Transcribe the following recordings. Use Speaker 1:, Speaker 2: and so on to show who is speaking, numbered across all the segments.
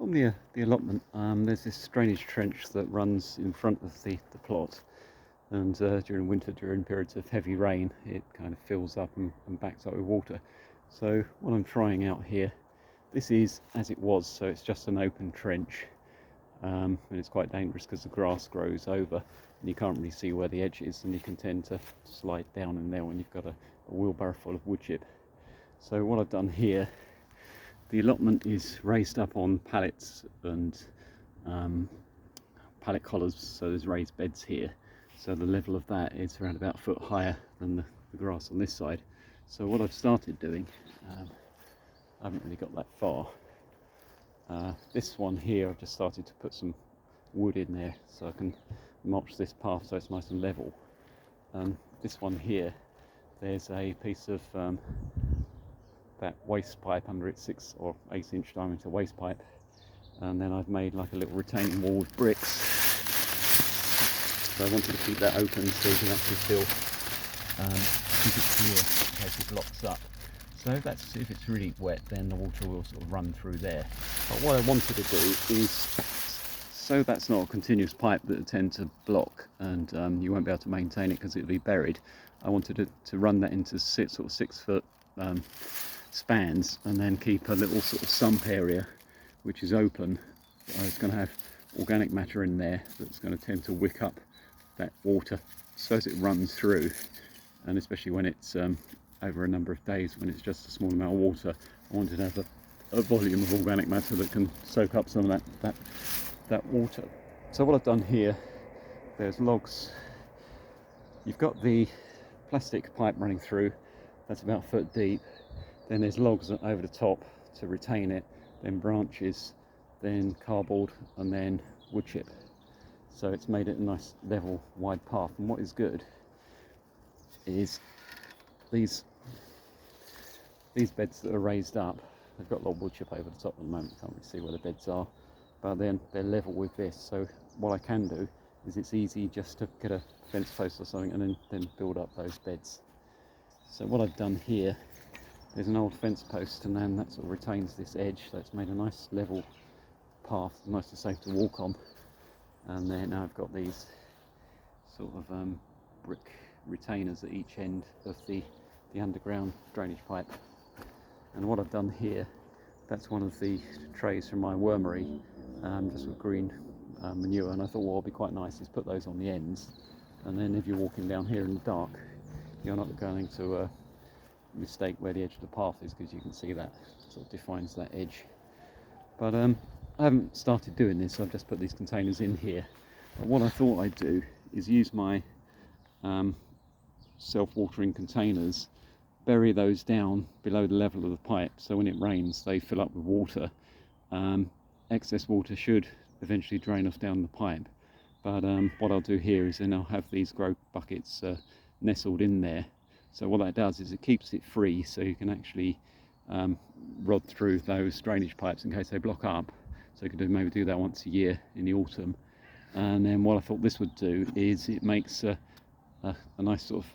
Speaker 1: On the allotment, there's this drainage trench that runs in front of the plot, and during winter, during periods of heavy rain, it kind of fills up and backs up with water. So what I'm trying out here, this is as it was, so it's just an open trench, and it's quite dangerous because the grass grows over and you can't really see where the edge is, and you can tend to slide down in there when you've got a wheelbarrow full of wood chip. So what I've done here, the allotment is raised up on pallets and pallet collars, so there's raised beds here. So the level of that is around about a foot higher than the grass on this side. So what I've started doing, I haven't really got that far. This one here, I've just started to put some wood in there so I can mulch this path so it's nice and level. This one here, there's a piece of that waste pipe under it, 6 or 8 inch diameter waste pipe, and then I've made like a little retaining wall with bricks. So I wanted to keep that open so you can actually still keep it clear in case it blocks up. So if it's really wet, then the water will sort of run through there. But what I wanted to do is, so that's not a continuous pipe that will tend to block and you won't be able to maintain it because it'll be buried, I wanted to run that into sort of 6 foot spans, and then keep a little sort of sump area which is open. I was going to have organic matter in there that's going to tend to wick up that water so as it runs through, and especially when it's over a number of days when it's just a small amount of water, I wanted to have a volume of organic matter that can soak up some of that water. So what I've done here, there's logs, you've got the plastic pipe running through, that's about a foot deep, then there's logs over the top to retain it, then branches, then cardboard, and then wood chip. So it's made it a nice level wide path. And what is good is these beds that are raised up, they've got a lot of wood chip over the top at the moment, you can't really see where the beds are, but then they're level with this. So what I can do is it's easy just to get a fence post or something and then build up those beds. So what I've done here, there's an old fence post, and then that sort of retains this edge, so it's made a nice level path, nice and safe to walk on. And then I've got these sort of brick retainers at each end of the underground drainage pipe. And what I've done here, that's one of the trays from my wormery, just with green manure, and I thought what would be quite nice is put those on the ends, and then if you're walking down here in the dark, you're not going to mistake where the edge of the path is, because you can see that sort of defines that edge. But I haven't started doing this, so I've just put these containers in here. But what I thought I'd do is use my self-watering containers, bury those down below the level of the pipe, so when it rains they fill up with water. Excess water should eventually drain off down the pipe, but what I'll do here is then I'll have these grow buckets nestled in there. So what that does is it keeps it free, so you can actually rod through those drainage pipes in case they block up. So you can maybe do that once a year in the autumn. And then what I thought this would do is it makes a nice sort of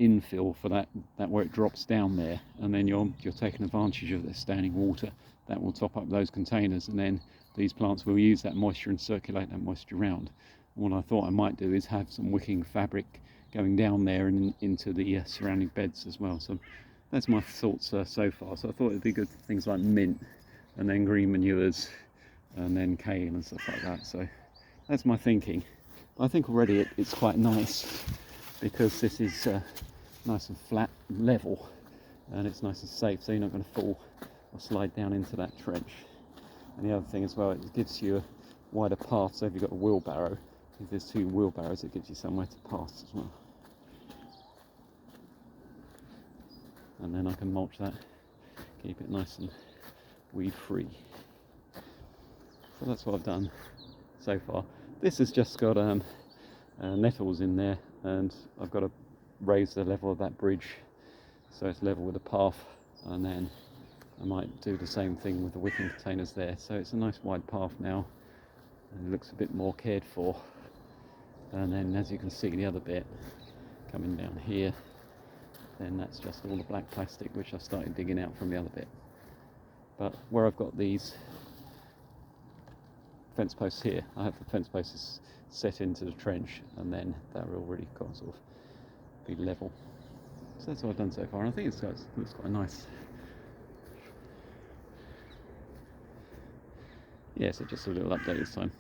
Speaker 1: infill for that where it drops down there, and then you're taking advantage of the standing water that will top up those containers, and then these plants will use that moisture and circulate that moisture around. And what I thought I might do is have some wicking fabric going down there and into the surrounding beds as well. So that's my thoughts so far. So I thought it'd be good things like mint, and then green manures, and then kale and stuff like that. So that's my thinking. But I think already it's quite nice, because this is nice and flat and level, and it's nice and safe, so you're not going to fall or slide down into that trench. And the other thing as well, it gives you a wider path, so if you've got a wheelbarrow, if there's 2 wheelbarrows, it gives you somewhere to pass as well. And then I can mulch that, keep it nice and weed free. So that's what I've done so far. This has just got nettles in there, and I've got to raise the level of that bridge so it's level with the path, and then I might do the same thing with the wicking containers there. So it's a nice wide path now, and it looks a bit more cared for. And then as you can see, the other bit coming down here, then that's just all the black plastic which I started digging out from the other bit. But where I've got these fence posts here. I have the fence posts set into the trench, and then they're already got sort of be level. So that's what I've done so far, and I think it looks quite nice. Yeah, so just a little update this time.